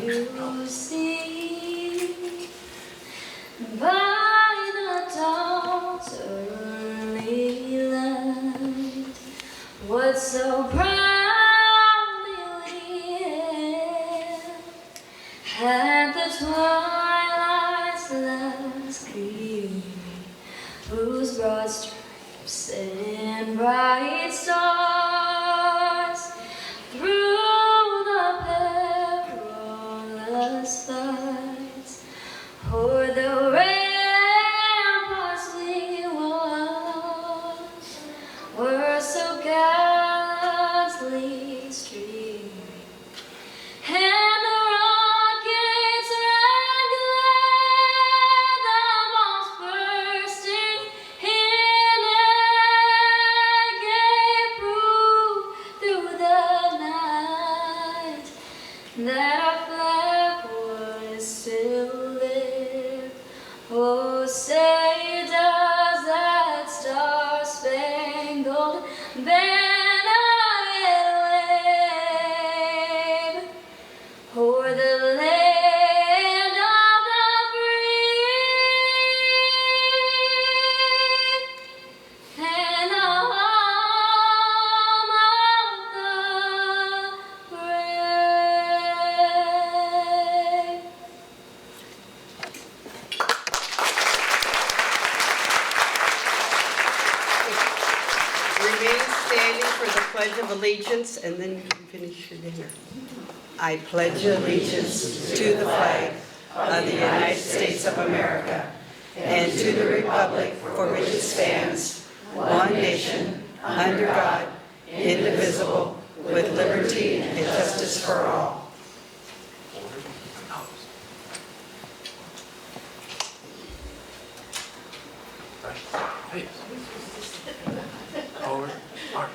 you see by the dawn's early light what so proudly we had the twilight's last gleam, whose broad stripes and bright stars through the perilous fights o'er the ramparts we watched were so gallantly streamed, and the rockets rang glad, the bombs bursting in air gave proof through the night that our flag was still lit. Oh, say does that star-spangled banner yet wave o'er the land of the free and the home of the brave. Remain standing for the Pledge of Allegiance, and then you can finish your dinner. I pledge allegiance to the flag of the United States of America and to the republic for which it stands, one nation, under God, indivisible, with liberty and justice for all. Forward, march.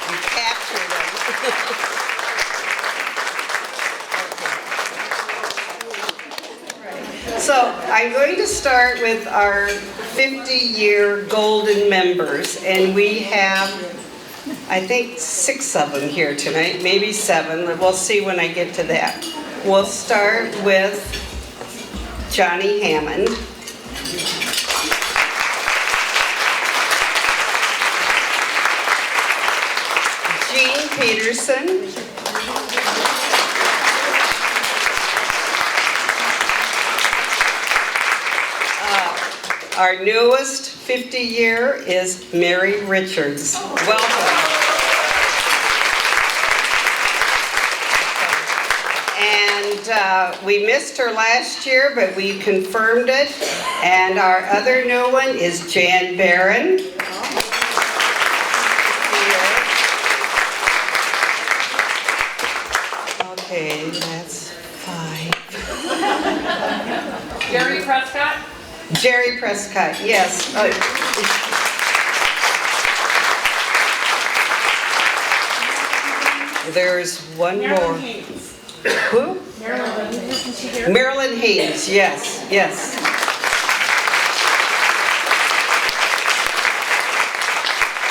You captured them. So I'm going to start with our 50-year golden members, and we have, I think, 6 of them here tonight, maybe 7. We'll see when I get to that. We'll start with Johnny Hammond. Jean Peterson. Our newest 50-year is Mary Richards. Welcome. And we missed her last year, but we confirmed it. And our other new one is Jan Barron. Okay, that's 5. Jerry Prescott? Jerry Prescott, yes. There's one Marilyn more. Haynes. Who? Marilyn Haynes, isn't she here? Marilyn Haynes, yes, yes.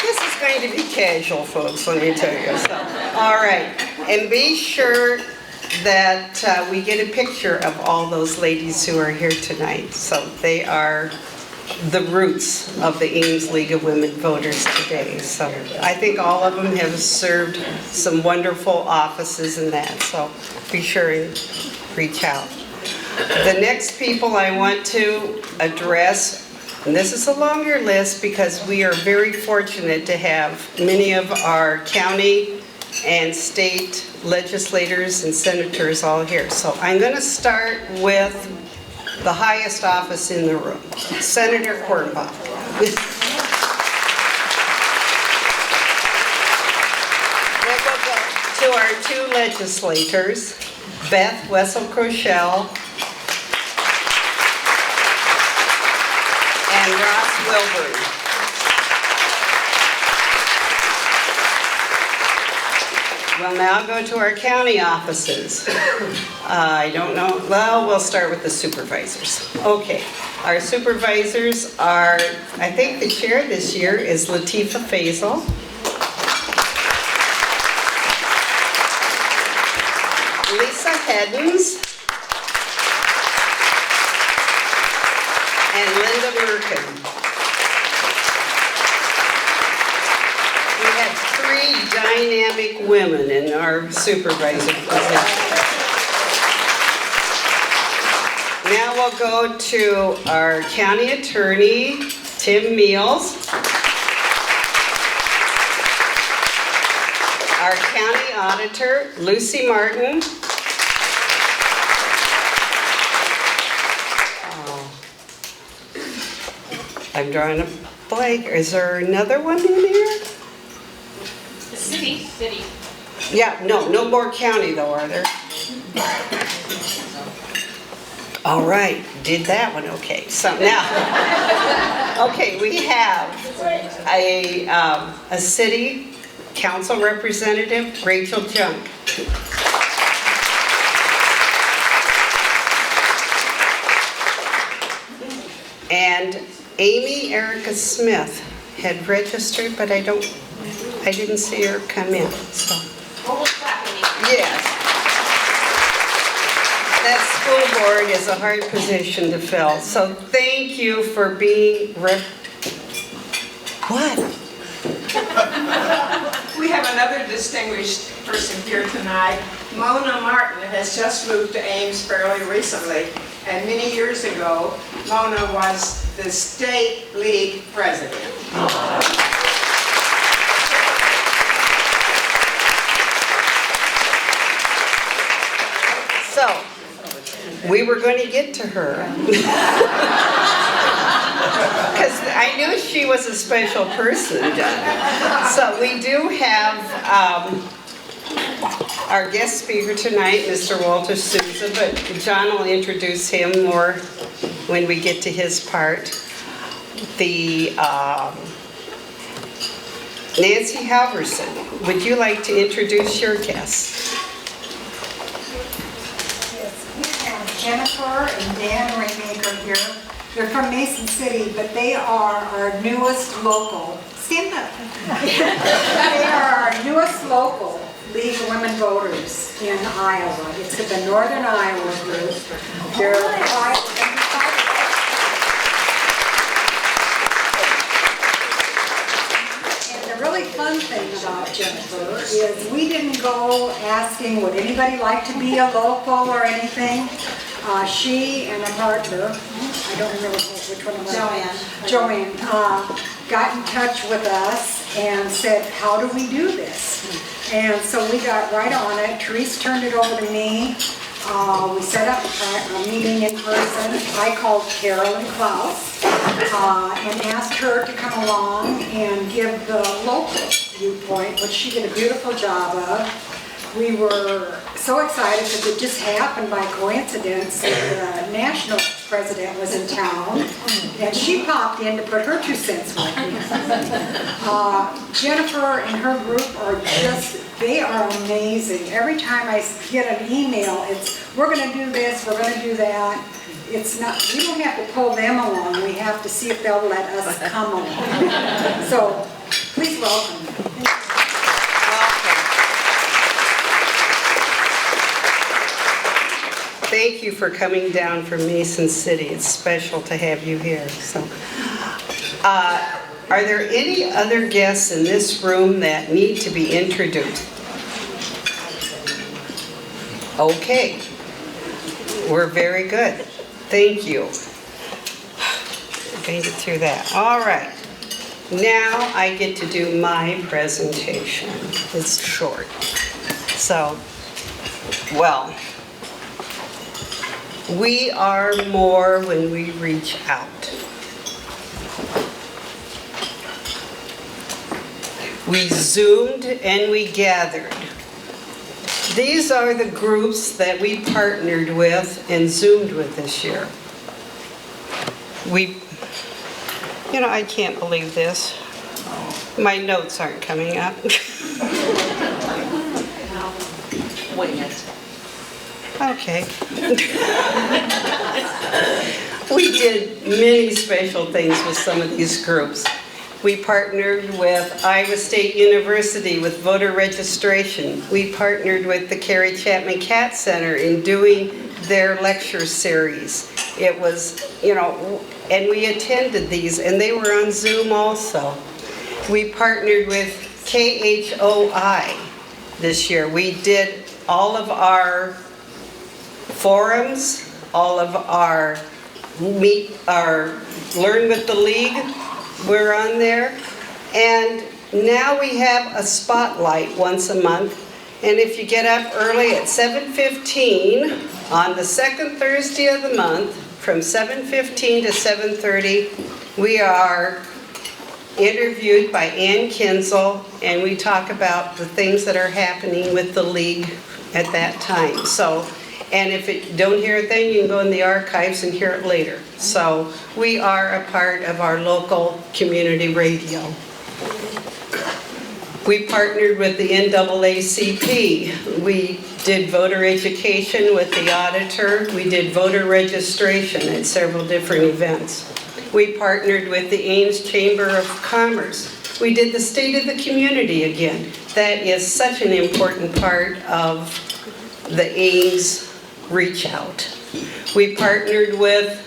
This is going to be casual, folks, let me tell you. So, all right, and be sure that we get a picture of all those ladies who are here tonight. So they are the roots of the Ames League of Women Voters today. So I think all of them have served some wonderful offices in that. So be sure and reach out. The next people I want to address, and this is a longer list because we are very fortunate to have many of our county and state legislators and senators all here. So I'm going to start with the highest office in the room, Senator Kornbach. Then we'll go to our 2 legislators, Beth Wessel-Crochelle and Ross Wilburn. We'll now go to our county offices. I don't know, well, we'll start with the supervisors. Okay, our supervisors are, I think the chair this year is Latifa Faisal. Lisa Heddens. And Linda Merkin. We had 3 dynamic women in our supervisor position. Now we'll go to our county attorney, Tim Meals. Our county auditor, Lucy Martin. I'm drawing a blank. Is there another one in here? The city. Yeah, no more county though, are there? All right, did that one, okay. So now, okay, we have a city council representative, Rachel Junk. And Amy Erica Smith had registered, but I didn't see her come in, so. Yes. That school board is a hard position to fill, so thank you for being What? We have another distinguished person here tonight. Mona Martin has just moved to Ames fairly recently, and many years ago, Mona was the state league president. So, we were going to get to her. Because I knew she was a special person. So we do have our guest speaker tonight, Mr. Walter Suza, but John will introduce him more when we get to his part. The Nancy Halverson, would you like to introduce your guest? Yes, we have Jennifer and Dan Rainmaker here. They're from Mason City, but they are our newest local. Stand up. They are our newest local League of Women Voters in Iowa. It's the Northern Iowa group. They're And the really fun thing about Jennifer is we didn't go asking would anybody like to be a local or anything. She and a partner, I don't remember which one it was. Joanne, got in touch with us and said, how do we do this? And so we got right on it. Therese turned it over to me. We set up a meeting in person. I called Carolyn Klaus and asked her to come along and give the local viewpoint, which she did a beautiful job of. We were so excited because it just happened by coincidence that the national president was in town and she popped in to put her 2 cents with me. Jennifer and her group are they are amazing. Every time I get an email, it's, we're going to do this, we're going to do that. It's not, we don't have to pull them along, we have to see if they'll let us come along. So, please welcome them. Thank you for coming down from Mason City. It's special to have you here. So, are there any other guests in this room that need to be introduced? Okay. We're very good. Thank you. Made it through that. All right. Now I get to do my presentation. It's short. So, well, we are more when we reach out. We Zoomed and we gathered. These are the groups that we partnered with and Zoomed with this year. I can't believe this. My notes aren't coming up. wing it. Okay. We did many special things with some of these groups. We partnered with Iowa State University with voter registration. We partnered with the Carrie Chapman Cat Center in doing their lecture series. It was, and we attended these, and they were on Zoom also. We partnered with KHOI this year. We did all of our forums, all of our Learn with the League, we're on there. And now we have a spotlight once a month. And if you get up early at 7:15 on the second Thursday of the month, from 7:15 to 7:30, we are interviewed by Ann Kinzel, and we talk about the things that are happening with the league at that time. So, and if you don't hear it then, you can go in the archives and hear it later. So we are a part of our local community radio. We partnered with the NAACP. We did voter education with the auditor. We did voter registration at several different events. We partnered with the Ames Chamber of Commerce. We did the State of the Community again. That is such an important part of the Ames reach out. We partnered with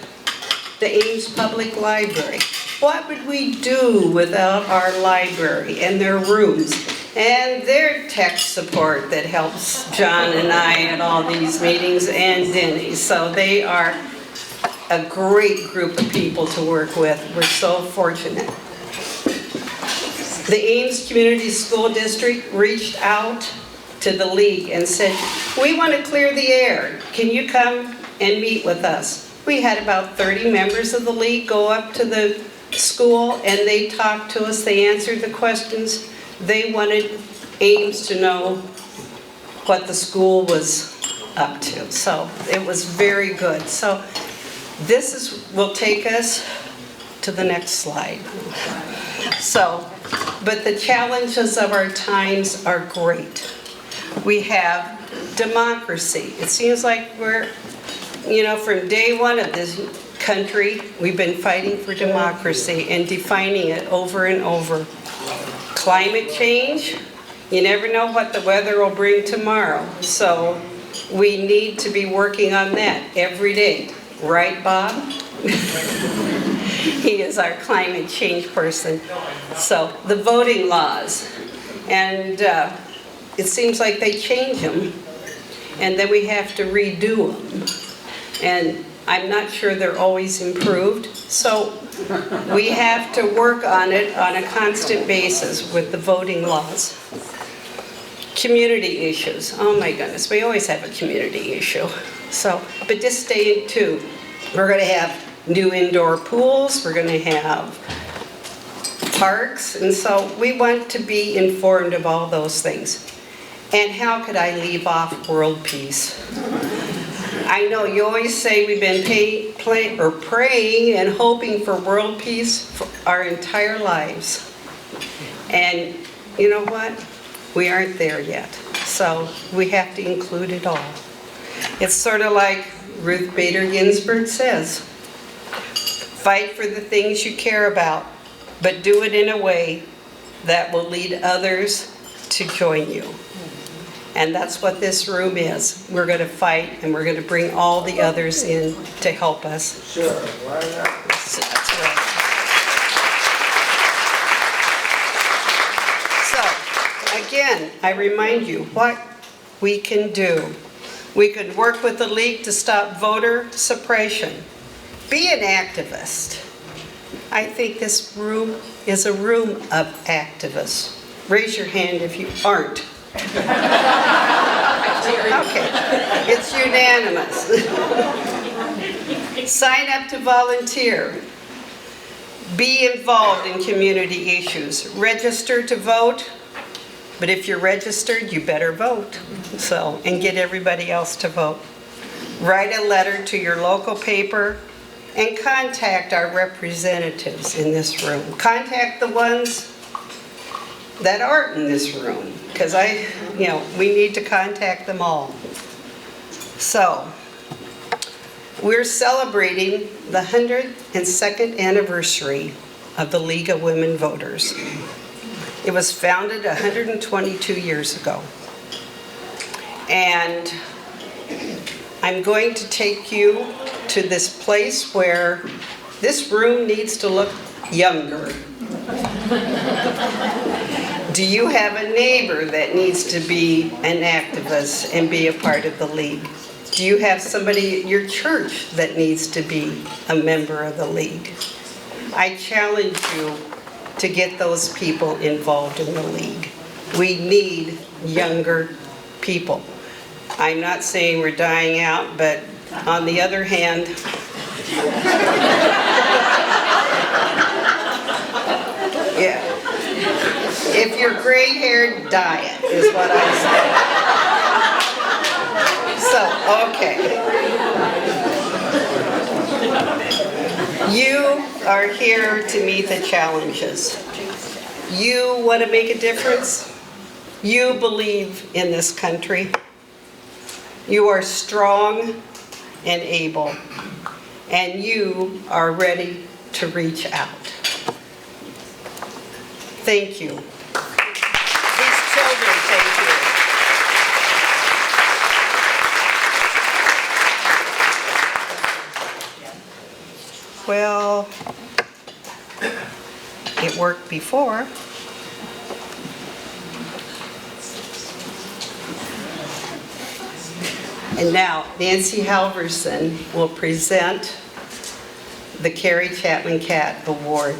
the Ames Public Library. What would we do without our library and their rooms and their tech support that helps John and I at all these meetings, and Denny? So they are a great group of people to work with. We're so fortunate. The Ames Community School District reached out to the league and said, we want to clear the air. Can you come and meet with us? We had about 30 members of the league go up to the school, and they talked to us. They answered the questions. They wanted Ames to know what the school was up to. So it was very good. So this will take us to the next slide. So, but the challenges of our times are great. We have democracy. It seems like we're, from day one of this country, we've been fighting for democracy and defining it over and over. Climate change, you never know what the weather will bring tomorrow. So we need to be working on that every day. Right, Bob? He is our climate change person. So the voting laws, and it seems like they change them, and then we have to redo them. And I'm not sure they're always improved. So we have to work on it on a constant basis with the voting laws. Community issues. Oh my goodness, we always have a community issue. So, but just stay tuned. We're going to have new indoor pools. We're going to have parks. And so we want to be informed of all those things. And how could I leave off world peace? I know you always say we've been praying and hoping for world peace for our entire lives. And you know what? We aren't there yet. So we have to include it all. It's sort of like Ruth Bader Ginsburg says, fight for the things you care about, but do it in a way that will lead others to join you. And that's what this room is. We're going to fight, and we're going to bring all the others in to help us. Sure, why not? That's right. So, again, I remind you what we can do. We could work with the league to stop voter suppression. Be an activist. I think this room is a room of activists. Raise your hand if you aren't. Okay, it's unanimous. Sign up to volunteer. Be involved in community issues. Register to vote, but if you're registered, you better vote. So, and get everybody else to vote. Write a letter to your local paper and contact our representatives in this room. Contact the ones that aren't in this room, because we need to contact them all. So, we're celebrating the 102nd anniversary of the League of Women Voters. It was founded 122 years ago. And I'm going to take you to this place where this room needs to look younger. Do you have a neighbor that needs to be an activist and be a part of the League? Do you have somebody at your church that needs to be a member of the League? I challenge you to get those people involved in the League. We need younger people. I'm not saying we're dying out, but on the other hand, yeah. If you're gray-haired, diet is what I say. So, okay. You are here to meet the challenges. You want to make a difference. You believe in this country. You are strong and able, and you are ready to reach out. Thank you. These children, thank you. Well, it worked before. And now Nancy Halverson will present the Carrie Chapman Cat Award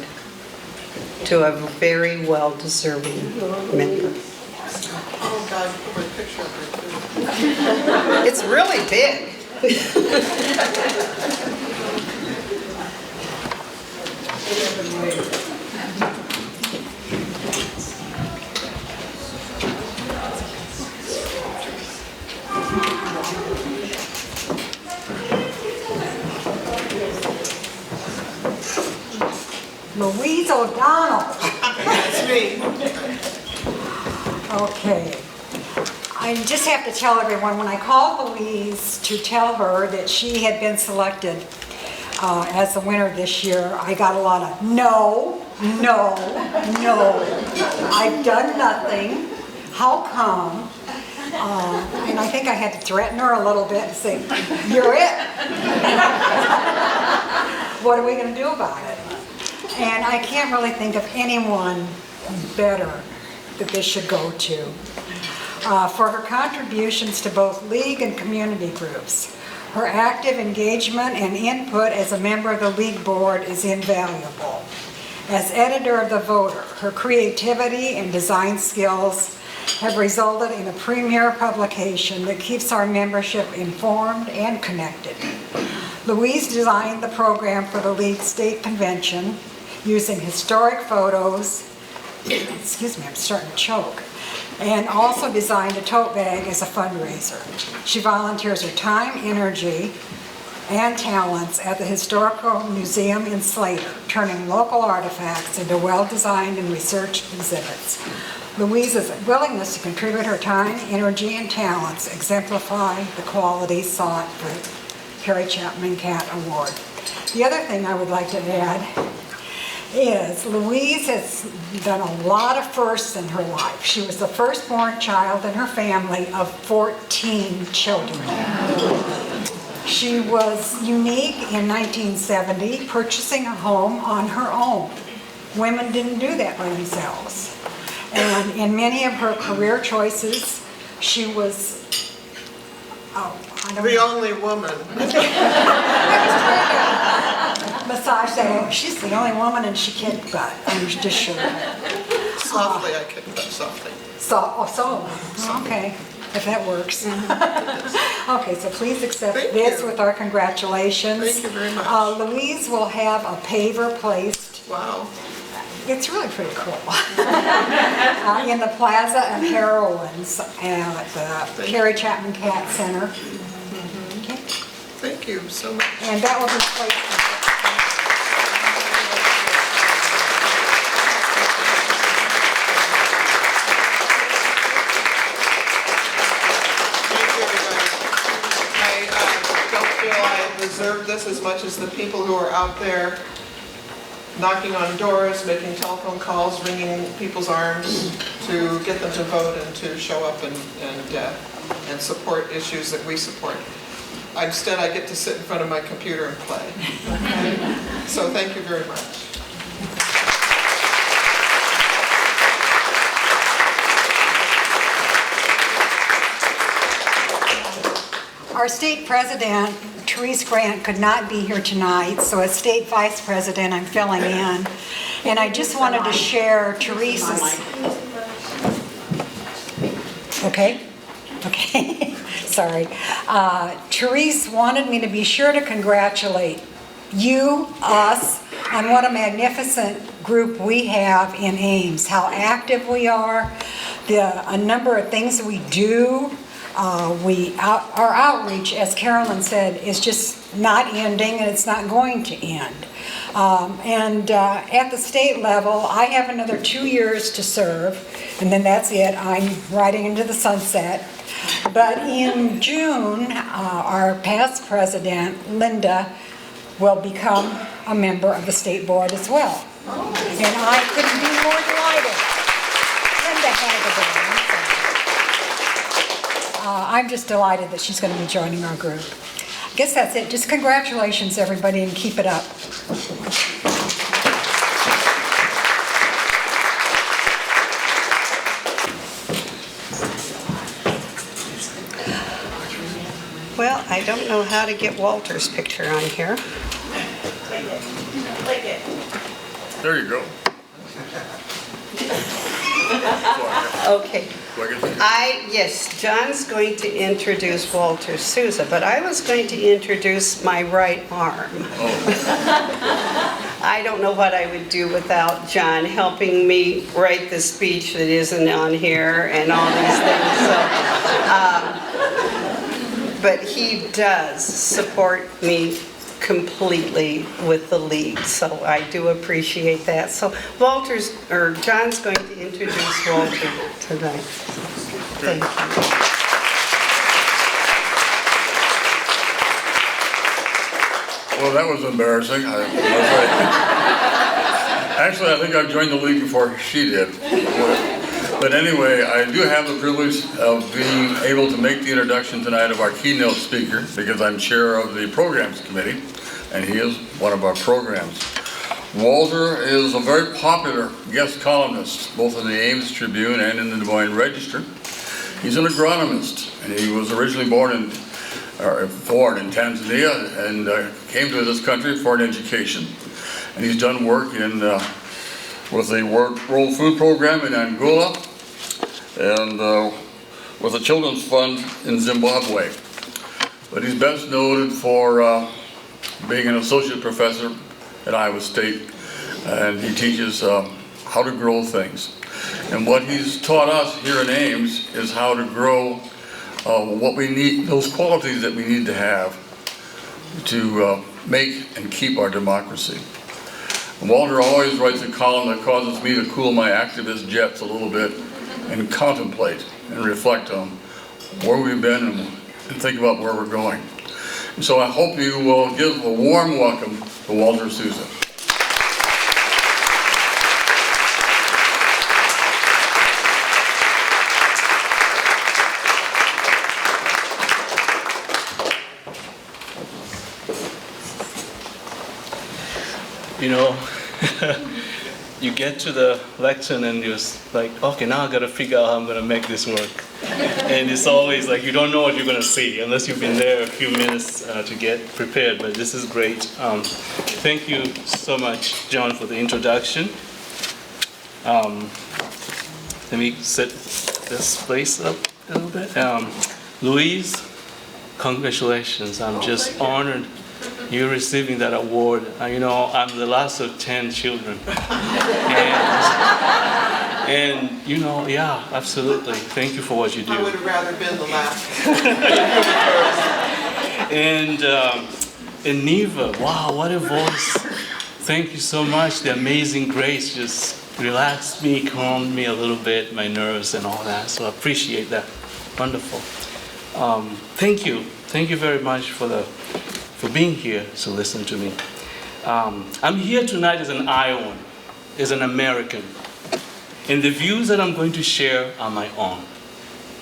to a very well-deserving member. Oh God, put my picture up there. It's really big. Louise O'Donnell. That's me. Okay. I just have to tell everyone, when I called Louise to tell her that she had been selected as the winner this year, I got a lot of no, no, no. I've done nothing. How come? And I think I had to threaten her a little bit and say, you're it. What are we going to do about it? And I can't really think of anyone better that this should go to. For her contributions to both League and community groups, her active engagement and input as a member of the League board is invaluable. As editor of The Voter, her creativity and design skills have resulted in a premier publication that keeps our membership informed and connected. Louise designed the program for the League State Convention using historic photos, excuse me, I'm starting to choke, and also designed a tote bag as a fundraiser. She volunteers her time, energy, and talents at the Historical Museum in Slater, turning local artifacts into well-designed and researched exhibits. Louise's willingness to contribute her time, energy, and talents exemplify the qualities sought for the Carrie Chapman Cat Award. The other thing I would like to add is Louise has done a lot of firsts in her life. She was the firstborn child in her family of 14 children. She was unique in 1970, purchasing a home on her own. Women didn't do that by themselves. And in many of her career choices, she was, The only woman. massage that. She's the only woman and she kicked butt. I'm just sure. Softly, I kicked that softly. Okay, if that works. Okay, so please accept Thank this you. with our congratulations. Thank you very much. Louise will have a paver placed. Wow. It's really pretty cool. In the Plaza of Heroines at the Carrie Chapman Cat Center. Okay. Thank you so much. And that will be placed. deserve this as much as the people who are out there knocking on doors, making telephone calls, ringing people's arms to get them to vote and to show up and support issues that we support. Instead, I get to sit in front of my computer and play. So thank you very much. Our state president, Therese Grant, could not be here tonight, so as state vice president, I'm filling in. And I just wanted to share Therese's... Okay, sorry. Therese wanted me to be sure to congratulate you, us, on what a magnificent group we have in Ames, how active we are, a number of things we do. Our outreach, as Carolyn said, is just not ending, and it's not going to end. At the state level, I have another 2 years to serve, and then that's it. I'm riding into the sunset. But in June, our past president, Linda, will become a member of the state board as well. And I couldn't be more delighted. Linda had a board. I'm just delighted that she's going to be joining our group. I guess that's it. Just congratulations, everybody, and keep it up. Well, I don't know how to get Walter's picture on here. There you go. Okay. Yes, John's going to introduce Walter Suza, but I was going to introduce my right arm. I don't know what I would do without John helping me write the speech that isn't on here and all these things. But he does support me completely with the league, so I do appreciate that. So John's going to introduce Walter tonight. Thank you. Well, that was embarrassing. Actually, I think I joined the league before she did. But anyway, I do have the privilege of being able to make the introduction tonight of our keynote speaker, because I'm chair of the programs committee, and he is one of our programs. Walter is a very popular guest columnist, both in the Ames Tribune and in the Des Moines Register. He's an agronomist, and he was originally born in Tanzania and came to this country for an education. And he's done work with the World Food Program in Angola and with the Children's Fund in Zimbabwe. But he's best noted for being an associate professor at Iowa State, and he teaches how to grow things. And what he's taught us here in Ames is how to grow what we need, those qualities that we need to have to make and keep our democracy. And Walter always writes a column that causes me to cool my activist jets a little bit and contemplate and reflect on where we've been and think about where we're going. And so I hope you will give a warm welcome to Walter Suza. You know, you get to the lectern and you're like, okay, now I gotta figure out how I'm gonna make this work. And it's always like you don't know what you're gonna see unless you've been there a few minutes to get prepared, but this is great. Thank you so much, John, for the introduction. Let me set this place up a little bit. Louise, congratulations. I'm just honored you're receiving that award. You know, I'm the last of 10 children. And you know, yeah, absolutely. Thank you for what you do. I would have rather been the last. And Neva, wow, what a voice. Thank you so much. The amazing grace just relaxed me, calmed me a little bit, my nerves and all that. So I appreciate that. Wonderful. Thank you. Thank you very much for for being here to listen to me. I'm here tonight as an Iowan, as an American, and the views that I'm going to share are my own.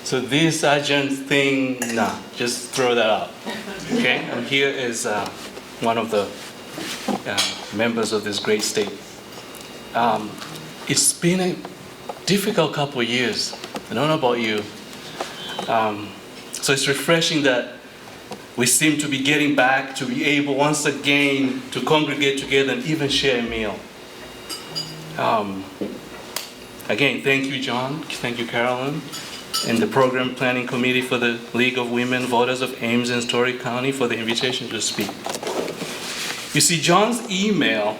So this Sergeant thing, nah, just throw that out. Okay, I'm here as one of the members of this great state. It's been a difficult couple of years. I don't know about you. So it's refreshing that we seem to be getting back to be able once again to congregate together and even share a meal. Again, thank you, John. Thank you, Carolyn, and the Program Planning Committee for the League of Women Voters of Ames and Story County for the invitation to speak. You see, John's email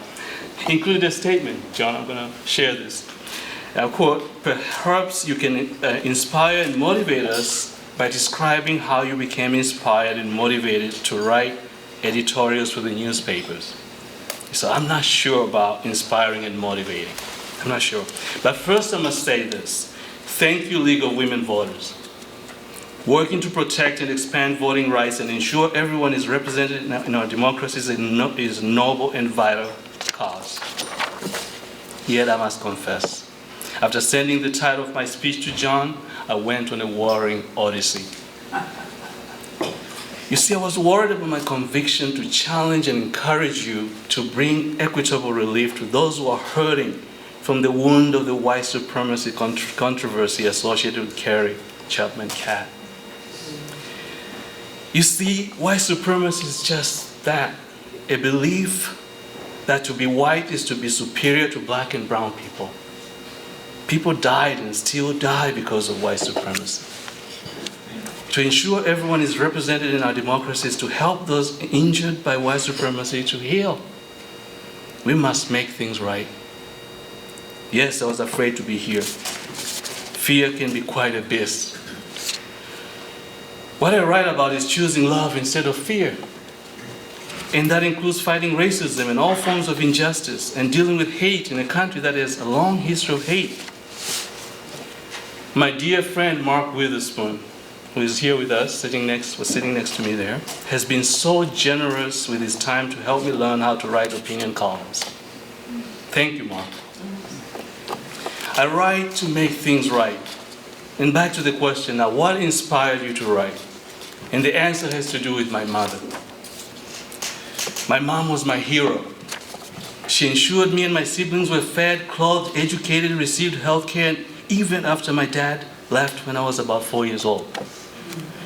included a statement. John, I'm going to share this. I'll quote, "Perhaps you can inspire and motivate us by describing how you became inspired and motivated to write editorials for the newspapers." So I'm not sure about inspiring and motivating. I'm not sure. But first I must say this. Thank you, League of Women Voters. Working to protect and expand voting rights and ensure everyone is represented in our democracy is a noble and vital cause. Yet I must confess, after sending the title of my speech to John, I went on a warring odyssey. You see, I was worried about my conviction to challenge and encourage you to bring equitable relief to those who are hurting from the wound of the white supremacy controversy associated with Carrie Chapman Catt. You see, white supremacy is just that, a belief that to be white is to be superior to black and brown people. People died and still die because of white supremacy. To ensure everyone is represented in our democracy is to help those injured by white supremacy to heal. We must make things right. Yes, I was afraid to be here. Fear can be quite a beast. What I write about is choosing love instead of fear. And that includes fighting racism and all forms of injustice and dealing with hate in a country that has a long history of hate. My dear friend Mark Witherspoon, who is here with us, sitting next to me there, has been so generous with his time to help me learn how to write opinion columns. Thank you, Mark. I write to make things right. And back to the question now, what inspired you to write? And the answer has to do with my mother. My mom was my hero. She ensured me and my siblings were fed, clothed, educated, received health care, even after my dad left when I was about 4 years old.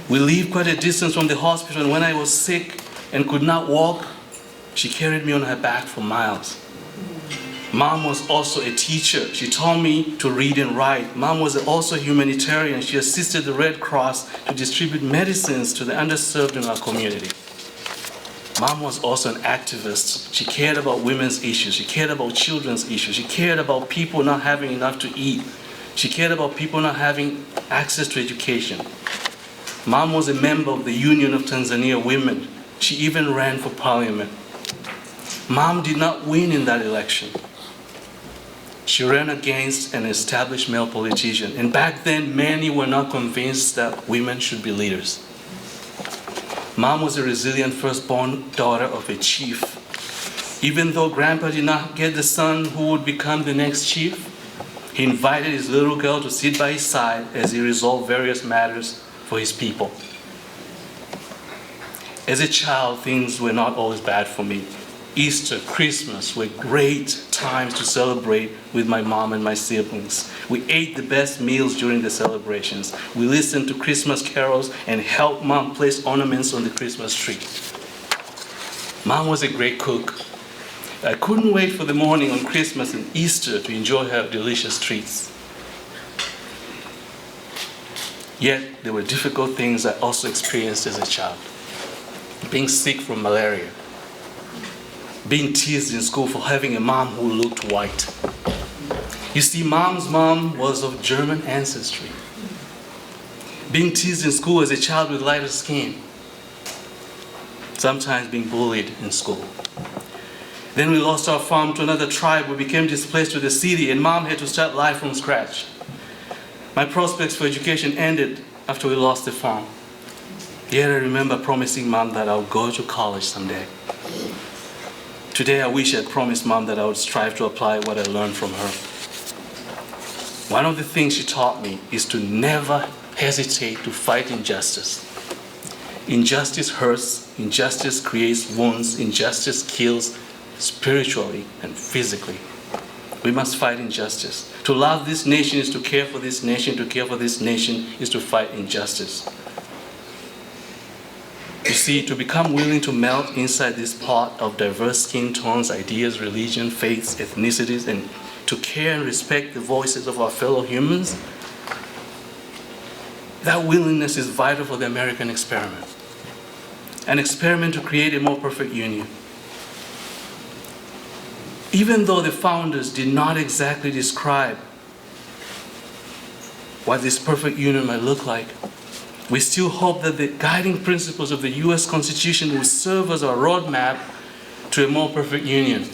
We lived quite a distance from the hospital, and when I was sick and could not walk, she carried me on her back for miles. Mom was also a teacher. She taught me to read and write. Mom was also a humanitarian. She assisted the Red Cross to distribute medicines to the underserved in our community. Mom was also an activist. She cared about women's issues. She cared about children's issues. She cared about people not having enough to eat. She cared about people not having access to education. Mom was a member of the Union of Tanzania Women. She even ran for parliament. Mom did not win in that election. She ran against an established male politician. And back then, many were not convinced that women should be leaders. Mom was a resilient firstborn daughter of a chief. Even though Grandpa did not get the son who would become the next chief, he invited his little girl to sit by his side as he resolved various matters for his people. As a child, things were not always bad for me. Easter, Christmas were great times to celebrate with my mom and my siblings. We ate the best meals during the celebrations. We listened to Christmas carols and helped Mom place ornaments on the Christmas tree. Mom was a great cook. I couldn't wait for the morning on Christmas and Easter to enjoy her delicious treats. Yet, there were difficult things I also experienced as a child. Being sick from malaria. Being teased in school for having a mom who looked white. You see, Mom's mom was of German ancestry. Being teased in school as a child with lighter skin. Sometimes being bullied in school. Then we lost our farm to another tribe. We became displaced to the city, and Mom had to start life from scratch. My prospects for education ended after we lost the farm. Yet I remember promising Mom that I would go to college someday. Today I wish I'd promised Mom that I would strive to apply what I learned from her. One of the things she taught me is to never hesitate to fight injustice. Injustice hurts, injustice creates wounds, injustice kills spiritually and physically. We must fight injustice. To love this nation is to care for this nation. To care for this nation is to fight injustice. You see, to become willing to melt inside this pot of diverse skin tones, ideas, religion, faiths, ethnicities, and to care and respect the voices of our fellow humans, that willingness is vital for the American experiment. An experiment to create a more perfect union. Even though the founders did not exactly describe what this perfect union might look like, we still hope that the guiding principles of the U.S. Constitution will serve as our roadmap to a more perfect union.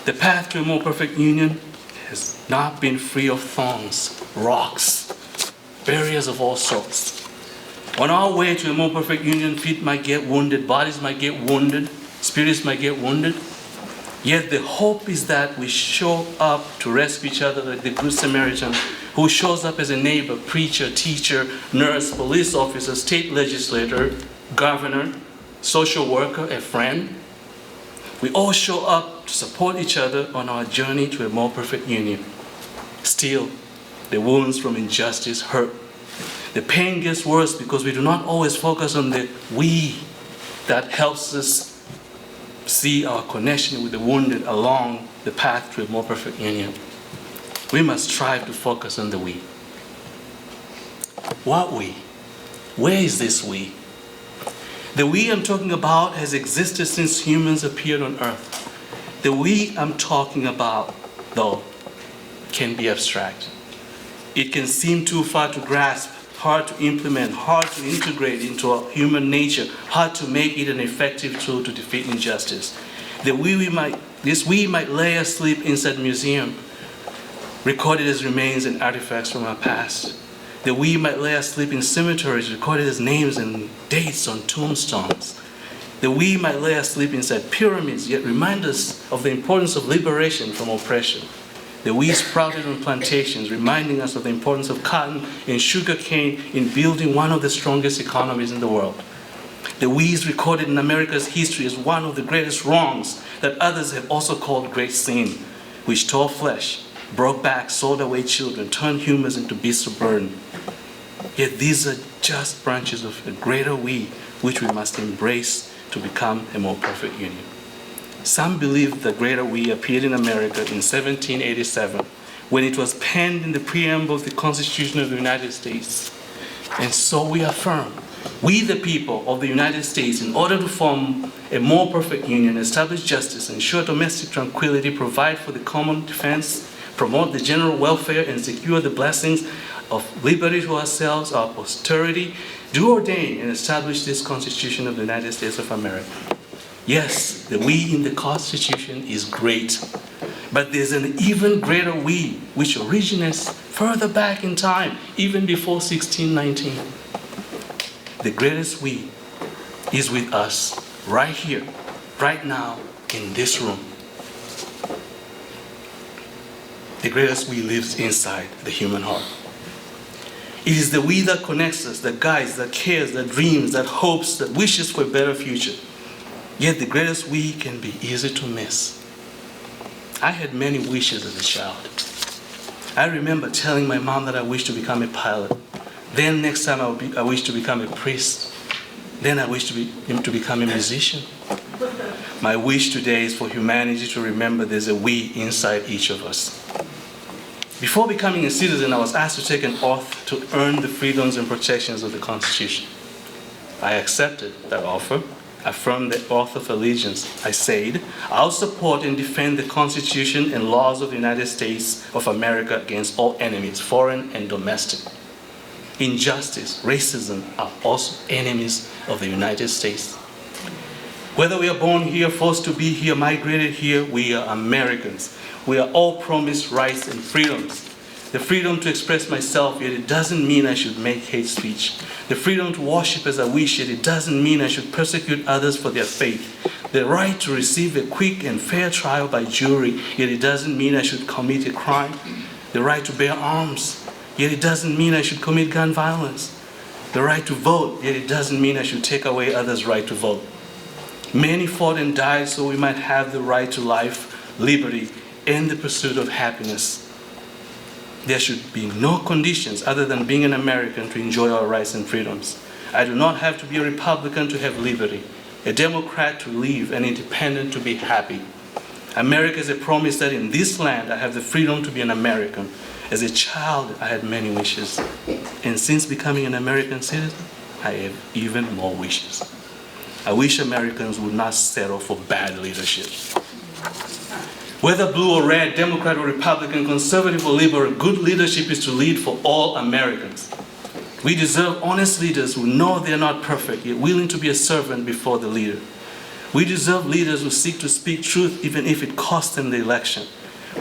The path to a more perfect union has not been free of thorns, rocks, barriers of all sorts. On our way to a more perfect union, feet might get wounded, bodies might get wounded, spirits might get wounded. Yet the hope is that we show up to rescue each other like the Good Samaritan who shows up as a neighbor, preacher, teacher, nurse, police officer, state legislator, governor, social worker, a friend. We all show up to support each other on our journey to a more perfect union. Still, the wounds from injustice hurt. The pain gets worse because we do not always focus on the we that helps us see our connection with the wounded along the path to a more perfect union. We must strive to focus on the we. What we? Where is this we? The we I'm talking about has existed since humans appeared on earth. The we I'm talking about, though, can be abstract. It can seem too far to grasp, hard to implement, hard to integrate into our human nature, hard to make it an effective tool to defeat injustice. This we might lay asleep inside a museum, recorded as remains and artifacts from our past. The we might lay asleep in cemeteries, recorded as names and dates on tombstones. The we might lay asleep inside pyramids, yet remind us of the importance of liberation from oppression. The we sprouted on plantations, reminding us of the importance of cotton and sugar cane in building one of the strongest economies in the world. The we is recorded in America's history as one of the greatest wrongs that others have also called great sin, which tore flesh, broke backs, sold away children, turned humans into beasts of burden. Yet these are just branches of a greater we, which we must embrace to become a more perfect union. Some believe the greater we appeared in America in 1787, when it was penned in the preamble of the Constitution of the United States. And so we affirm, we the people of the United States, in order to form a more perfect union, establish justice, ensure domestic tranquility, provide for the common defense, promote the general welfare, and secure the blessings of liberty to ourselves, our posterity, do ordain and establish this Constitution of the United States of America. Yes, the we in the Constitution is great, but there's an even greater we, which originates further back in time, even before 1619. The greatest we is with us right here, right now, in this room. The greatest we lives inside the human heart. It is the we that connects us, that guides, that cares, that dreams, that hopes, that wishes for a better future. Yet the greatest we can be easy to miss. I had many wishes as a child. I remember telling my mom that I wished to become a pilot. Then next time I wished to become a priest. Then I wished to become a musician. My wish today is for humanity to remember there's a we inside each of us. Before becoming a citizen, I was asked to take an oath to earn the freedoms and protections of the Constitution. I accepted that offer, affirmed the oath of allegiance. I said, I'll support and defend the Constitution and laws of the United States of America against all enemies, foreign and domestic. Injustice, racism are also enemies of the United States. Whether we are born here, forced to be here, migrated here, we are Americans. We are all promised rights and freedoms. The freedom to express myself, yet it doesn't mean I should make hate speech. The freedom to worship as I wish, yet it doesn't mean I should persecute others for their faith. The right to receive a quick and fair trial by jury, yet it doesn't mean I should commit a crime. The right to bear arms, yet it doesn't mean I should commit gun violence. The right to vote, yet it doesn't mean I should take away others' right to vote. Many fought and died so we might have the right to life, liberty, and the pursuit of happiness. There should be no conditions other than being an American to enjoy our rights and freedoms. I do not have to be a Republican to have liberty, a Democrat to live, an independent to be happy. America is a promise that in this land I have the freedom to be an American. As a child, I had many wishes. And since becoming an American citizen, I have even more wishes. I wish Americans would not settle for bad leadership. Whether blue or red, Democrat or Republican, conservative or liberal, good leadership is to lead for all Americans. We deserve honest leaders who know they're not perfect, yet willing to be a servant before the leader. We deserve leaders who seek to speak truth even if it costs them the election.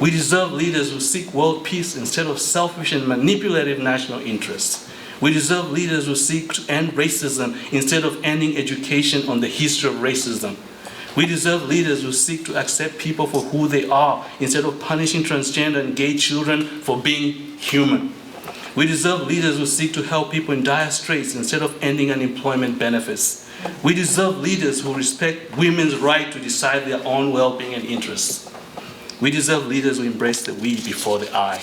We deserve leaders who seek world peace instead of selfish and manipulative national interests. We deserve leaders who seek to end racism instead of ending education on the history of racism. We deserve leaders who seek to accept people for who they are instead of punishing transgender and gay children for being human. We deserve leaders who seek to help people in dire straits instead of ending unemployment benefits. We deserve leaders who respect women's right to decide their own well-being and interests. We deserve leaders who embrace the we before the I.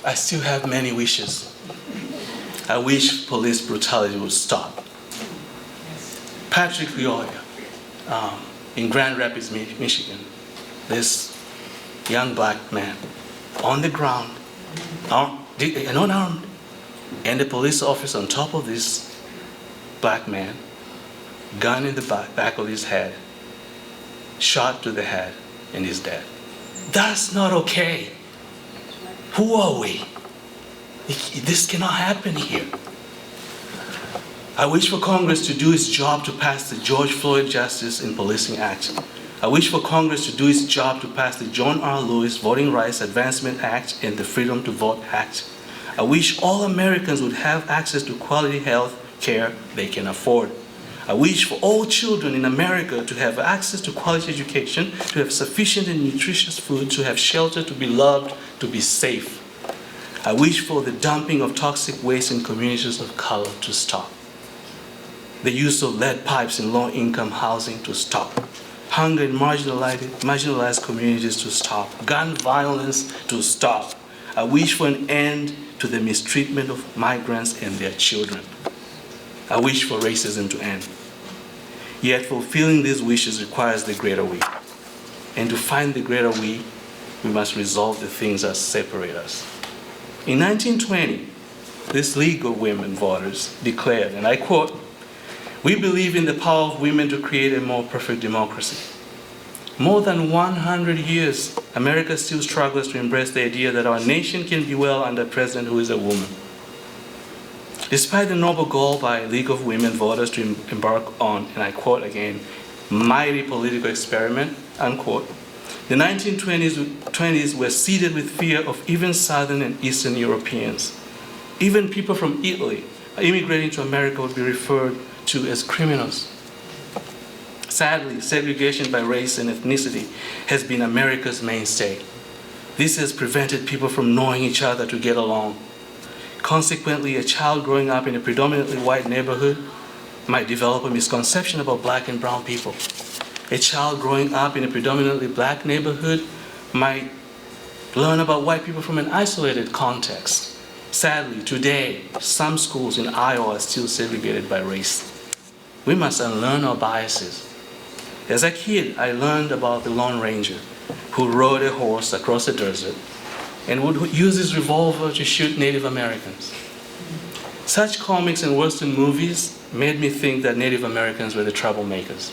I still have many wishes. I wish police brutality would stop. Patrick Rioya, in Grand Rapids, Michigan, this young black man on the ground, unarmed, and the police officer on top of this black man, gun in the back of his head, shot to the head, and he's dead. That's not okay. Who are we? This cannot happen here. I wish for Congress to do its job to pass the George Floyd Justice in Policing Act. I wish for Congress to do its job to pass the John R. Lewis Voting Rights Advancement Act and the Freedom to Vote Act. I wish all Americans would have access to quality health care they can afford. I wish for all children in America to have access to quality education, to have sufficient and nutritious food, to have shelter, to be loved, to be safe. I wish for the dumping of toxic waste in communities of color to stop. The use of lead pipes in low-income housing to stop. Hunger in marginalized communities to stop. Gun violence to stop. I wish for an end to the mistreatment of migrants and their children. I wish for racism to end. Yet fulfilling these wishes requires the greater we. And to find the greater we must resolve the things that separate us. In 1920, this League of Women Voters declared, and I quote, "We believe in the power of women to create a more perfect democracy." More than 100 years, America still struggles to embrace the idea that our nation can be well under a president who is a woman. Despite the noble goal by League of Women Voters to embark on, and I quote again, "mighty political experiment," unquote, the 1920s were seeded with fear of even Southern and Eastern Europeans. Even people from Italy immigrating to America would be referred to as criminals. Sadly, segregation by race and ethnicity has been America's mainstay. This has prevented people from knowing each other to get along. Consequently, a child growing up in a predominantly white neighborhood might develop a misconception about black and brown people. A child growing up in a predominantly black neighborhood might learn about white people from an isolated context. Sadly, today, some schools in Iowa are still segregated by race. We must unlearn our biases. As a kid, I learned about the Lone Ranger who rode a horse across the desert and would use his revolver to shoot Native Americans. Such comics and Western movies made me think that Native Americans were the troublemakers.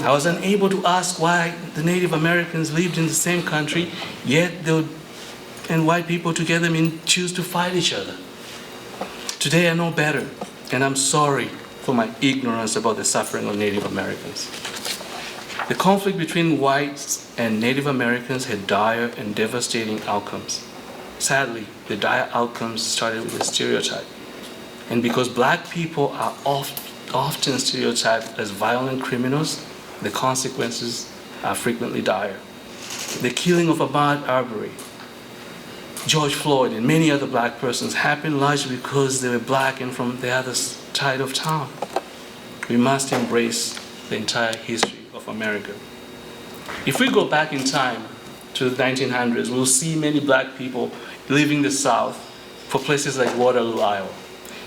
I was unable to ask why the Native Americans lived in the same country, yet they would, and white people together choose to fight each other. Today I know better, and I'm sorry for my ignorance about the suffering of Native Americans. The conflict between whites and Native Americans had dire and devastating outcomes. Sadly, the dire outcomes started with a stereotype. And because black people are often stereotyped as violent criminals, the consequences are frequently dire. The killing of Ahmaud Arbery, George Floyd, and many other black persons happened largely because they were black and from the other side of town. We must embrace the entire history of America. If we go back in time to the 1900s, we'll see many black people leaving the South for places like Waterloo, Iowa.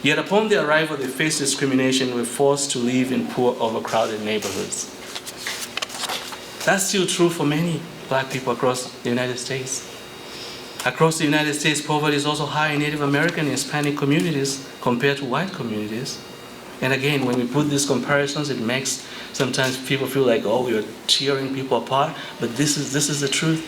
Yet upon their arrival, they faced discrimination and were forced to live in poor, overcrowded neighborhoods. That's still true for many black people across the United States. Across the United States, poverty is also high in Native American and Hispanic communities compared to white communities. And again, when we put these comparisons, it makes sometimes people feel like, oh, we are tearing people apart, but this is the truth.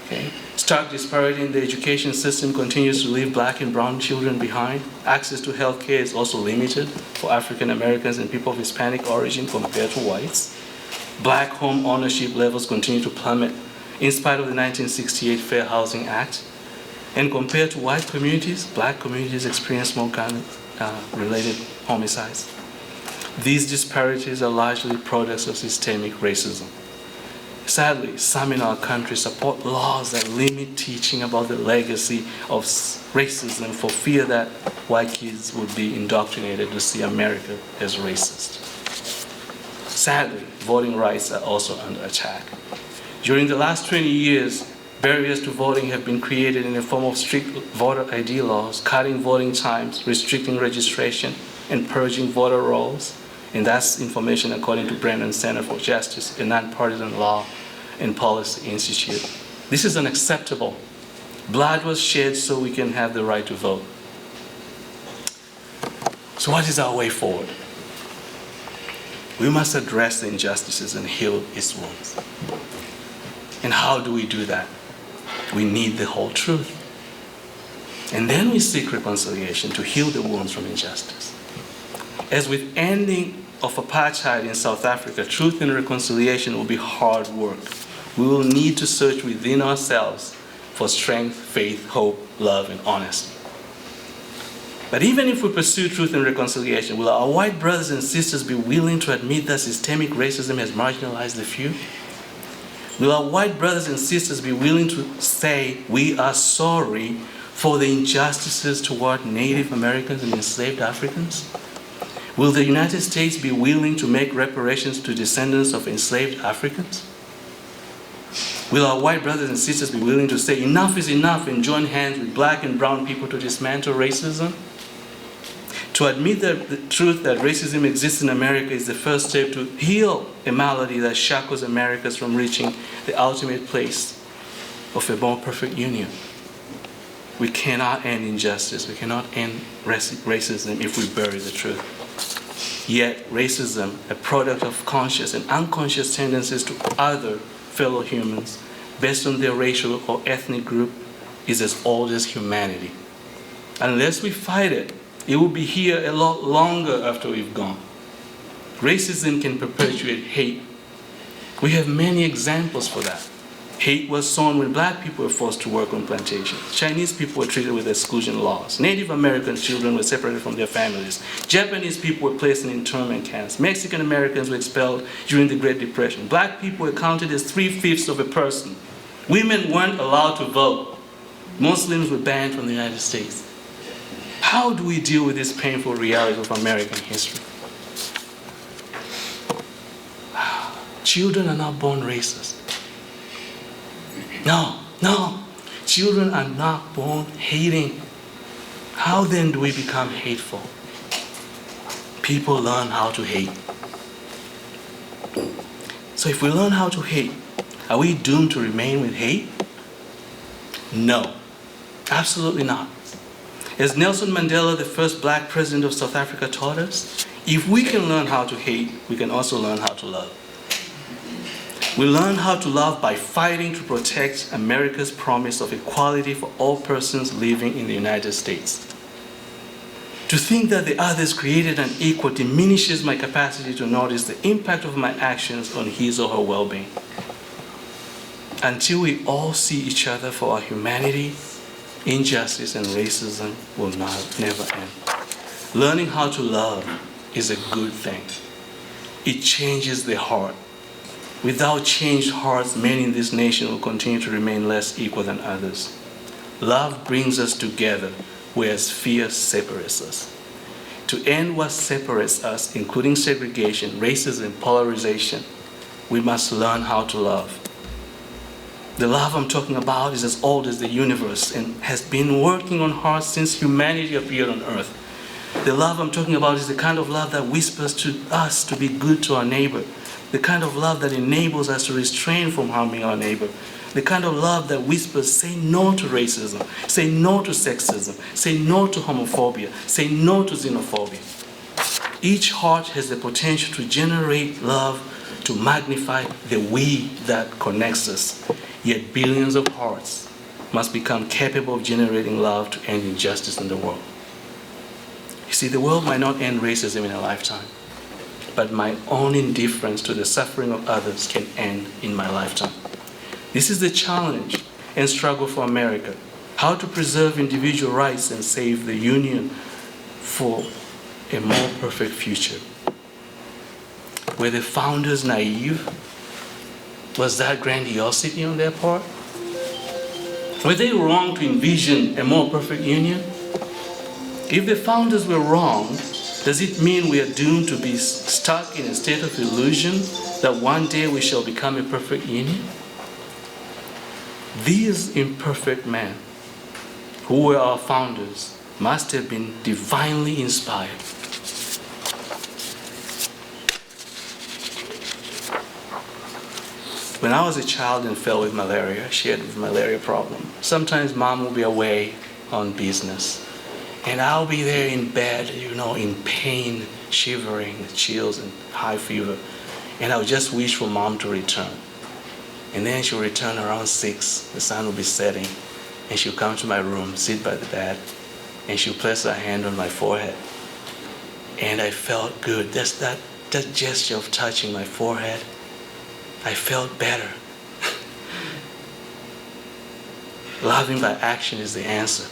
Okay? Stark disparity in the education system continues to leave black and brown children behind. Access to health care is also limited for African Americans and people of Hispanic origin compared to whites. Black home ownership levels continue to plummet in spite of the 1968 Fair Housing Act. And compared to white communities, black communities experience more gun-related homicides. These disparities are largely products of systemic racism. Sadly, some in our country support laws that limit teaching about the legacy of racism for fear that white kids would be indoctrinated to see America as racist. Sadly, voting rights are also under attack. During the last 20 years, barriers to voting have been created in the form of strict voter ID laws, cutting voting times, restricting registration, and purging voter rolls. And that's information according to Brennan Center for Justice, a nonpartisan law and policy institute. This is unacceptable. Blood was shed so we can have the right to vote. So what is our way forward? We must address the injustices and heal its wounds. And how do we do that? We need the whole truth. And then we seek reconciliation to heal the wounds from injustice. As with ending of apartheid in South Africa, truth and reconciliation will be hard work. We will need to search within ourselves for strength, faith, hope, love, and honesty. But even if we pursue truth and reconciliation, will our white brothers and sisters be willing to admit that systemic racism has marginalized the few? Will our white brothers and sisters be willing to say, we are sorry for the injustices toward Native Americans and enslaved Africans? Will the United States be willing to make reparations to descendants of enslaved Africans? Will our white brothers and sisters be willing to say enough is enough and join hands with black and brown people to dismantle racism? To admit the truth that racism exists in America is the first step to heal a malady that shackles Americans from reaching the ultimate place of a more perfect union. We cannot end injustice. We cannot end racism if we bury the truth. Yet racism, a product of conscious and unconscious tendencies to other fellow humans based on their racial or ethnic group, is as old as humanity. Unless we fight it, it will be here a lot longer after we've gone. Racism can perpetuate hate. We have many examples for that. Hate was sown when black people were forced to work on plantations. Chinese people were treated with exclusion laws. Native American children were separated from their families. Japanese people were placed in internment camps. Mexican Americans were expelled during the Great Depression. Black people were counted as 3/5 of a person. Women weren't allowed to vote. Muslims were banned from the United States. How do we deal with this painful reality of American history? Children are not born racist. No, children are not born hating. How then do we become hateful? People learn how to hate. So if we learn how to hate, are we doomed to remain with hate? No, absolutely not. As Nelson Mandela, the first black president of South Africa, taught us, if we can learn how to hate, we can also learn how to love. We learn how to love by fighting to protect America's promise of equality for all persons living in the United States. To think that the other is created and equal diminishes my capacity to notice the impact of my actions on his or her well-being. Until we all see each other for our humanity, injustice and racism will never end. Learning how to love is a good thing. It changes the heart. Without changed hearts, many in this nation will continue to remain less equal than others. Love brings us together, whereas fear separates us. To end what separates us, including segregation, racism, polarization, we must learn how to love. The love I'm talking about is as old as the universe and has been working on hearts since humanity appeared on earth. The love I'm talking about is the kind of love that whispers to us to be good to our neighbor, the kind of love that enables us to restrain from harming our neighbor, the kind of love that whispers, say no to racism, say no to sexism, say no to homophobia, say no to xenophobia. Each heart has the potential to generate love, to magnify the we that connects us. Yet billions of hearts must become capable of generating love to end injustice in the world. You see, the world might not end racism in a lifetime, but my own indifference to the suffering of others can end in my lifetime. This is the challenge and struggle for America, how to preserve individual rights and save the Union for a more perfect future. Were the founders naive? Was that grandiosity on their part? Were they wrong to envision a more perfect union? If the founders were wrong, does it mean we are doomed to be stuck in a state of illusion that one day we shall become a perfect union? These imperfect men, who were our founders, must have been divinely inspired. When I was a child and fell with malaria, she had a malaria problem. Sometimes mom will be away on business, and I'll be there in bed, in pain, shivering, with chills and high fever. And I would just wish for mom to return. And then she'll return around 6, the sun will be setting, and she'll come to my room, sit by the bed, and she'll place her hand on my forehead. And I felt good. Just that gesture of touching my forehead, I felt better. Loving by action is the answer.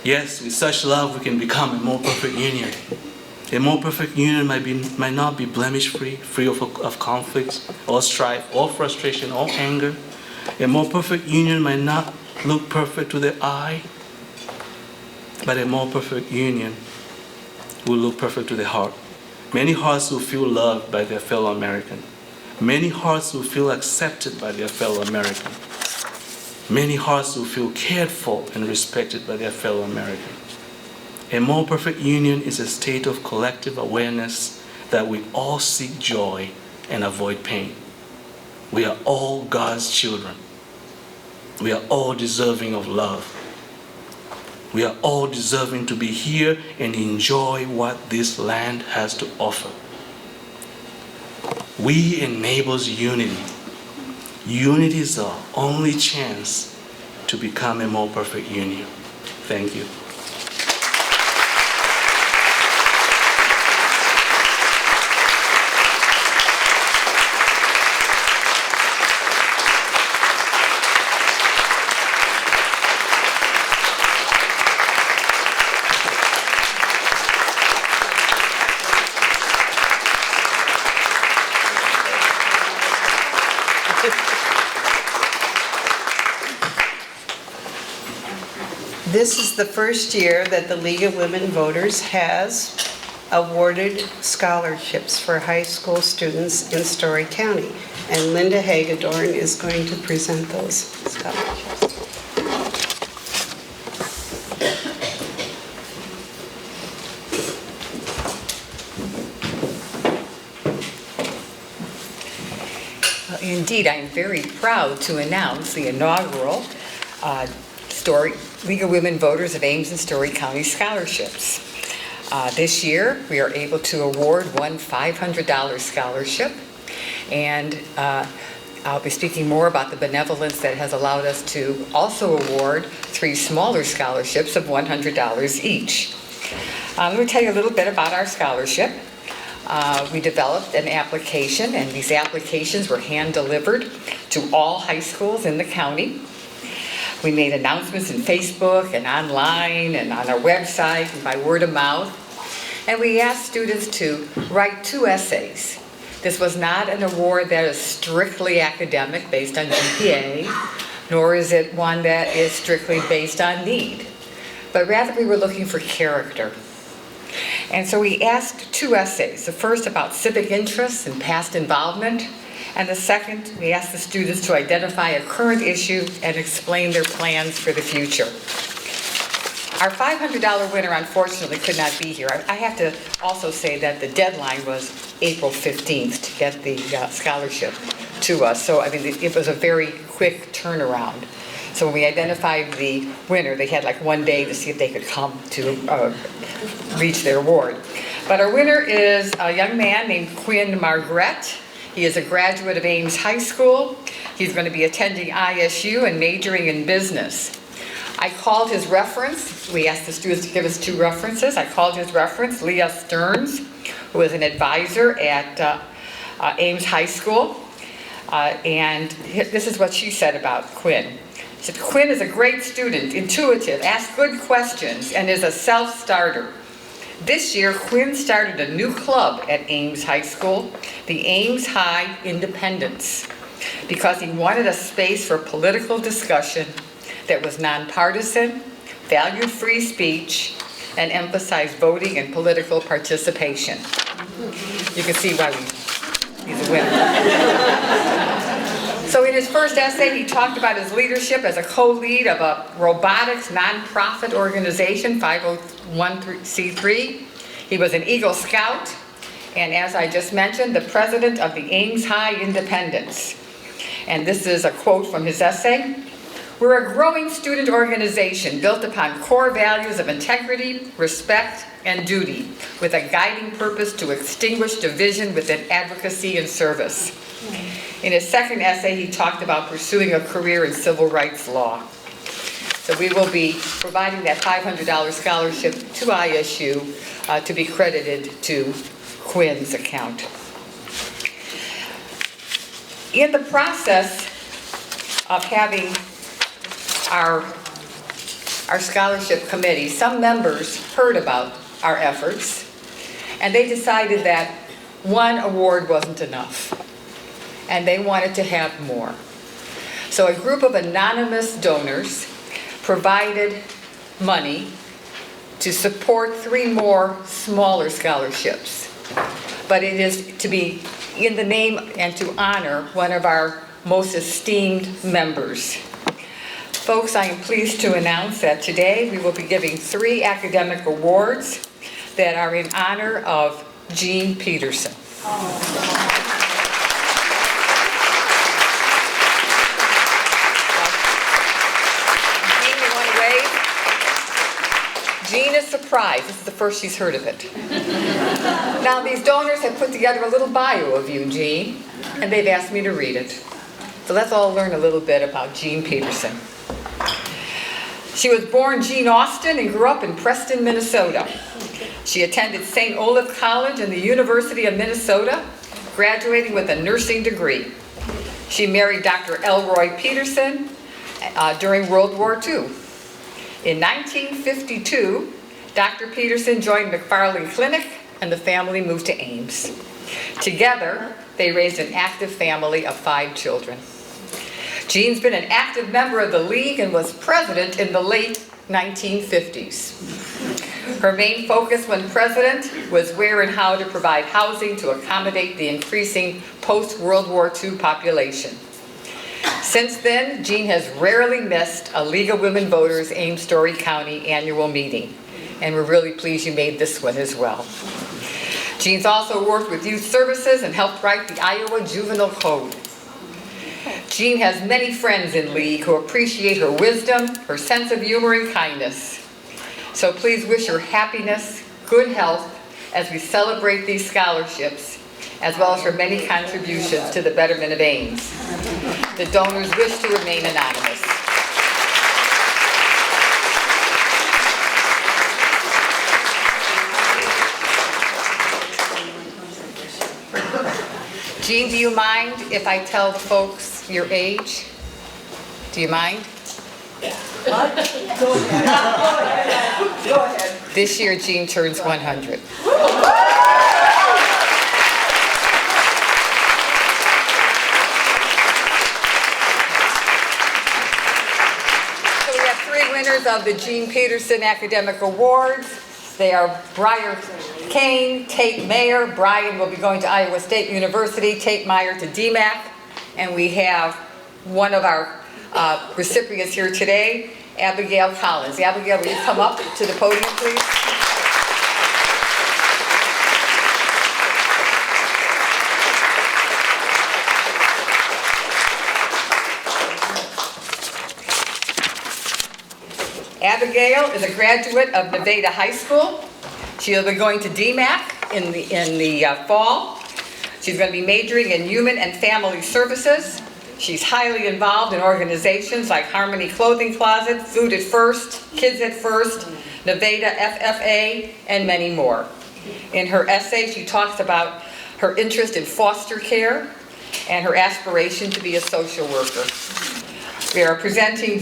Yes, with such love we can become a more perfect union. A more perfect union might not be blemish-free, free of conflicts, or strife, or frustration, or anger. A more perfect union might not look perfect to the eye, but a more perfect union will look perfect to the heart. Many hearts will feel loved by their fellow American. Many hearts will feel accepted by their fellow American. Many hearts will feel cared for and respected by their fellow American. A more perfect union is a state of collective awareness that we all seek joy and avoid pain. We are all God's children. We are all deserving of love. We are all deserving to be here and enjoy what this land has to offer. We enables unity. Unity is our only chance to become a more perfect union. Thank you. This is the first year that the League of Women Voters has awarded scholarships for high school students in Story County. And Linda Hagedorn is going to present those scholarships. Indeed, I'm very proud to announce the inaugural League of Women Voters of Ames and Story County scholarships. This year, we are able to award one $500 scholarship, and I'll be speaking more about the benevolence that has allowed us to also award 3 smaller scholarships of $100 each. Let me tell you a little bit about our scholarship. We developed an application, and these applications were hand-delivered to all high schools in the county. We made announcements in Facebook and online and on our website and by word of mouth. And we asked students to write 2 essays. This was not an award that is strictly academic based on GPA, nor is it one that is strictly based on need. But rather we were looking for character. And so we asked 2 essays, the first about civic interests and past involvement, and the second, we asked the students to identify a current issue and explain their plans for the future. Our $500 winner unfortunately could not be here. I have to also say that the deadline was April 15th to get the scholarship to us. So I mean, it was a very quick turnaround. So when we identified the winner, they had like 1 day to see if they could come to reach their award. But our winner is a young man named Quinn Margaret. He is a graduate of Ames High School. He's going to be attending ISU and majoring in business. I called his reference. We asked the students to give us 2 references. I called his reference, Leah Stearns, who is an advisor at Ames High School. And this is what she said about Quinn. She said, Quinn is a great student, intuitive, asks good questions, and is a self-starter. This year, Quinn started a new club at Ames High School, the Ames High Independents, because he wanted a space for political discussion that was nonpartisan, valued free speech, and emphasized voting and political participation. You can see why he's a winner. So in his first essay, he talked about his leadership as a co-lead of a robotics nonprofit organization, 501c3. He was an Eagle Scout, and as I just mentioned, the president of the Ames High Independents. And this is a quote from his essay. We're a growing student organization built upon core values of integrity, respect, and duty, with a guiding purpose to extinguish division within advocacy and service. In his second essay, he talked about pursuing a career in civil rights law. So we will be providing that $500 scholarship to ISU to be credited to Quinn's account. In the process of having our scholarship committee, some members heard about our efforts, and they decided that 1 award wasn't enough, and they wanted to have more. So a group of anonymous donors provided money to support 3 more smaller scholarships. But it is to be in the name and to honor one of our most esteemed members. Folks, I am pleased to announce that today we will be giving 3 academic awards that are in honor of Jean Peterson. Jean, you want to wave? Jean is surprised. This is the first she's heard of it. Now, these donors have put together a little bio of you, Jean, and they've asked me to read it. So let's all learn a little bit about Jean Peterson. She was born Jean Austin and grew up in Preston, Minnesota. She attended St. Olaf College and the University of Minnesota, graduating with a nursing degree. She married Dr. Elroy Peterson during World War II. In 1952, Dr. Peterson joined McFarland Clinic and the family moved to Ames. Together, they raised an active family of 5 children. Jean's been an active member of the League and was president in the late 1950s. Her main focus when president was where and how to provide housing to accommodate the increasing post-World War II population. Since then, Jean has rarely missed a League of Women Voters Ames-Story County annual meeting, and we're really pleased you made this one as well. Jean's also worked with youth services and helped write the Iowa Juvenile Code. Jean has many friends in League who appreciate her wisdom, her sense of humor, and kindness. So please wish her happiness, good health, as we celebrate these scholarships, as well as her many contributions to the betterment of Ames. The donors wish to remain anonymous. Jean, do you mind if I tell the folks your age? Do you mind? Go ahead. This year, Jean turns 100. So we have three winners of the Jean Peterson Academic Awards. They are Briar Kane, Tate Mayer. Brian will be going to Iowa State University, Tate Meyer to DMAC. And we have one of our recipients here today, Abigail Collins. Abigail, will you come up to the podium, please? Abigail is a graduate of Nevada High School. She'll be going to DMAC in the fall. She's going to be majoring in Human and Family Services. She's highly involved in organizations like Harmony Clothing Closet, Food at First, Kids at First, Nevada FFA, and many more. In her essay, she talks about her interest in foster care and her aspiration to be a social worker. We are presenting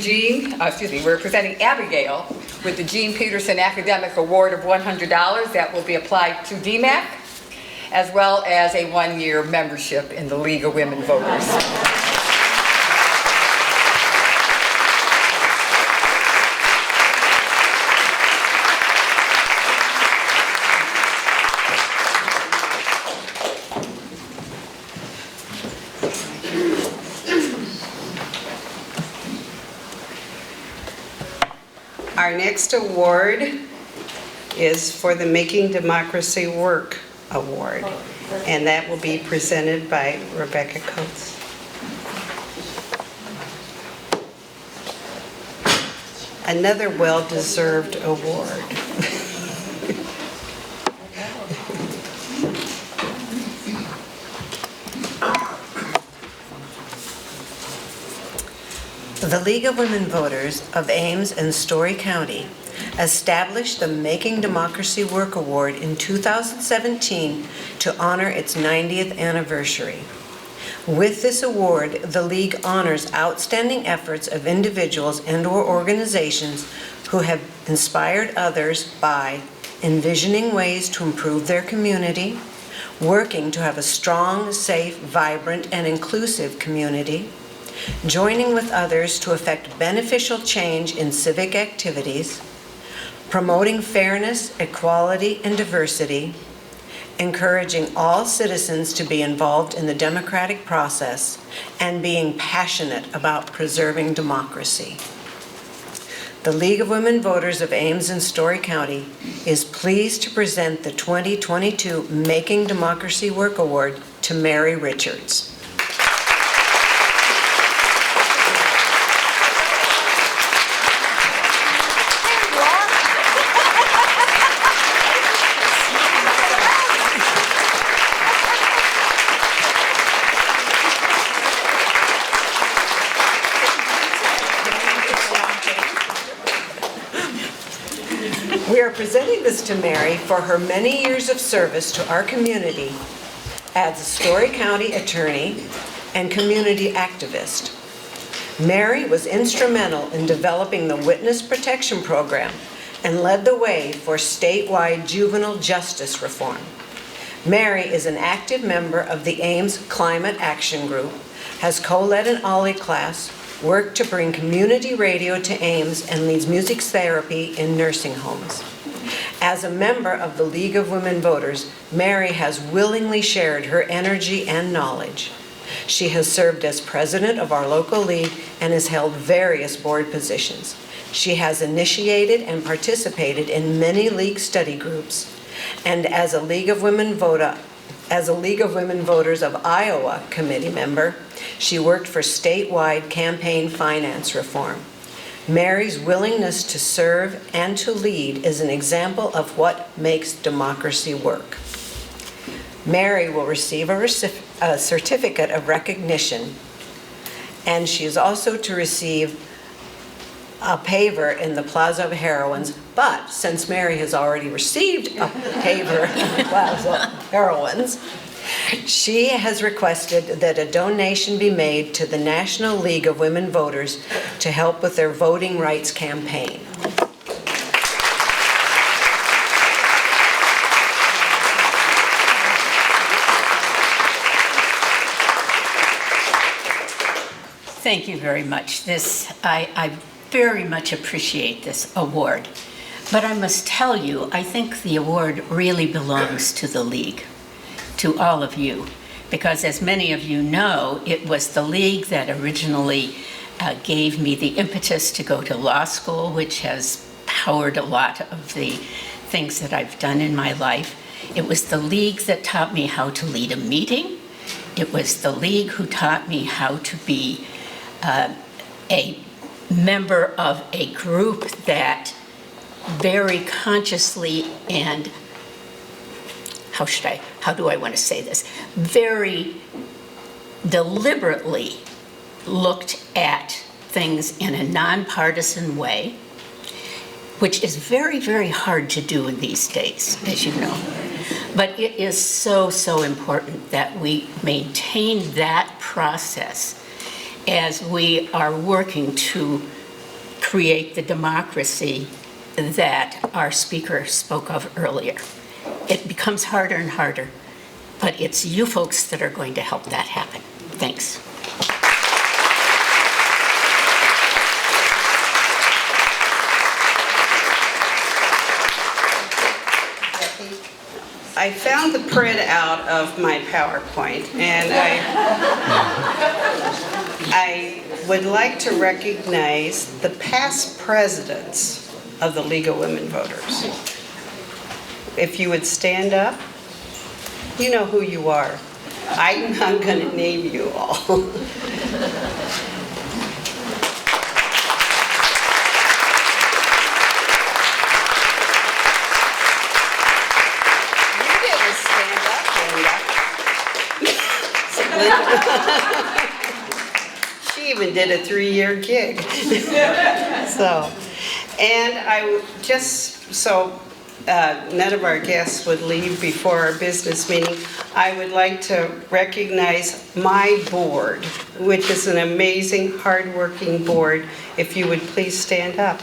we're presenting Abigail with the Jean Peterson Academic Award of $100 that will be applied to DMAC, as well as a one-year membership in the League of Women Voters. Our next award is for the Making Democracy Work Award, and that will be presented by Rebecca Coates. Another well-deserved award. The League of Women Voters of Ames and Story County established the Making Democracy Work Award in 2017 to honor its 90th anniversary. With this award, the League honors outstanding efforts of individuals and/or organizations who have inspired others by envisioning ways to improve their community, working to have a strong, safe, vibrant, and inclusive community, joining with others to effect beneficial change in civic activities, promoting fairness, equality, and diversity, encouraging all citizens to be involved in the democratic process, and being passionate about preserving democracy. The League of Women Voters of Ames and Story County is pleased to present the 2022 Making Democracy Work Award to Mary Richards. We are presenting this to Mary for her many years of service to our community as a Story County attorney and community activist. Mary was instrumental in developing the Witness Protection Program and led the way for statewide juvenile justice reform. Mary is an active member of the Ames Climate Action Group, has co-led an OLLI class, worked to bring community radio to Ames, and leads music therapy in nursing homes. As a member of the League of Women Voters, Mary has willingly shared her energy and knowledge. She has served as president of our local league and has held various board positions. She has initiated and participated in many league study groups, and as a League of Women Voters of Iowa committee member, she worked for statewide campaign finance reform. Mary's willingness to serve and to lead is an example of what makes democracy work. Mary will receive a certificate of recognition And she is also to receive a paver in the Plaza of Heroines, but since Mary has already received a paver in the Plaza of Heroines, she has requested that a donation be made to the National League of Women Voters to help with their voting rights campaign. Thank you very much. I very much appreciate this award. But I must tell you, I think the award really belongs to the League, to all of you. Because as many of you know, it was the League that originally gave me the impetus to go to law school, which has powered a lot of the things that I've done in my life. It was the League that taught me how to lead a meeting. It was the League who taught me how to be a member of a group that very consciously and, how do I want to say this? Very deliberately looked at things in a nonpartisan way, which is very, very hard to do in these days, as you know. But it is so, so important that we maintain that process as we are working to create the democracy that our speaker spoke of earlier. It becomes harder and harder, but it's you folks that are going to help that happen. Thanks. I found the printout of my PowerPoint, and I would like to recognize the past presidents of the League of Women Voters. If you would stand up, you know who you are. I'm not going to name you all. She even did a 3-year gig. None of our guests would leave before our business meeting, I would like to recognize my board, which is an amazing, hardworking board. If you would please stand up.